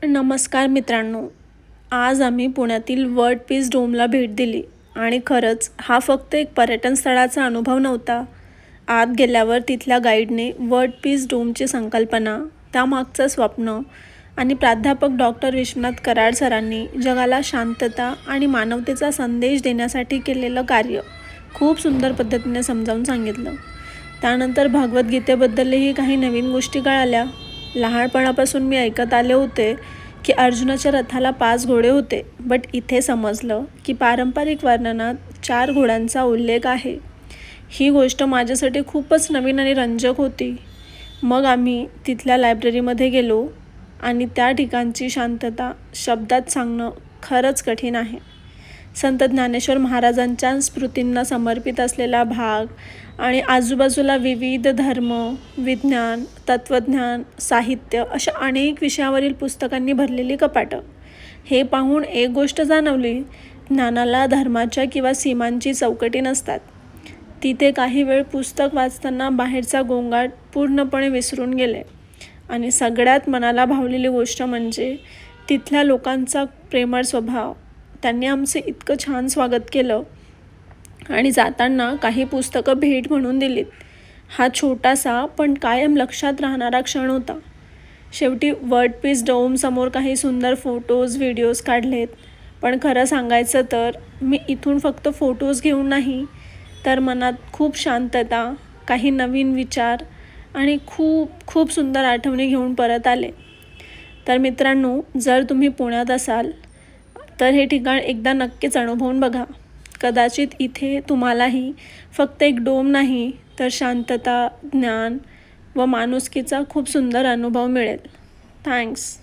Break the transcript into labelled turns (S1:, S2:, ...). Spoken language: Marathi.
S1: नमस्कार मित्रांनो, आज आम्ही पुण्यातील वर्ल्ड पीस डोमला भेट दिली आणि खरंच हा फक्त एक पर्यटन स्थळाचा अनुभव नव्हता. आत गेल्यावर तिथल्या गाईडने वर्ल्ड पीस डोमची संकल्पना, त्यामागचं स्वप्न आणि प्राध्यापक डॉक्टर विश्वनाथ कराड सरांनी जगाला शांतता आणि मानवतेचा संदेश देण्यासाठी केलेलं कार्य खूप सुंदर पद्धतीने समजावून सांगितलं. त्यानंतर भगवद्गीतेबद्दलही काही नवीन गोष्टी कळाल्या. लहानपणापासून मी ऐकत आले होते की अर्जुनाच्या रथाला 5 घोडे होते, बट इथे समजलं की पारंपरिक वर्णनात 4 घोड्यांचा उल्लेख आहे. ही गोष्ट माझ्यासाठी खूपच नवीन आणि रंजक होती. मग आम्ही तिथल्या लायब्ररीमध्ये गेलो आणि त्या ठिकाणची शांतता शब्दात सांगणं खरंच कठीण आहे. संत ज्ञानेश्वर महाराजांच्या स्मृतींना समर्पित असलेला भाग आणि आजूबाजूला विविध धर्म, विज्ञान, तत्त्वज्ञान, साहित्य अशा अनेक विषयावरील पुस्तकांनी भरलेली कपाटं. हे पाहून एक गोष्ट जाणवली, ज्ञानाला धर्माच्या किंवा सीमांची चौकटी नसतात. तिथे काही वेळ पुस्तक वाचताना बाहेरचा गोंगाट पूर्णपणे विसरून गेले आणि सगळ्यात मनाला भावलेली गोष्ट म्हणजे तिथल्या लोकांचा प्रेमळ स्वभाव. त्यांनी आमचे इतकं छान स्वागत केलं आणि जाताना काही पुस्तकं भेट म्हणून दिलीत. हा छोटासा पण कायम लक्षात राहणारा क्षण होता. शेवटी वर्ल्ड पीस डोमसमोर काही सुंदर फोटोज, व्हिडिओज काढलेत. पण खरं सांगायचं तर मी इथून फक्त फोटोज घेऊन नाही, तर मनात खूप शांतता, काही नवीन विचार आणि खूप खूप सुंदर आठवणी घेऊन परत आले. तर मित्रांनो, जर तुम्ही पुण्यात असाल तर हे ठिकाण एकदा नक्कीच अनुभवून बघा. कदाचित इथे तुम्हालाही फक्त एक डोम नाही, तर शांतता, ज्ञान व माणुसकीचा खूप सुंदर अनुभव मिळेल. थँक्स.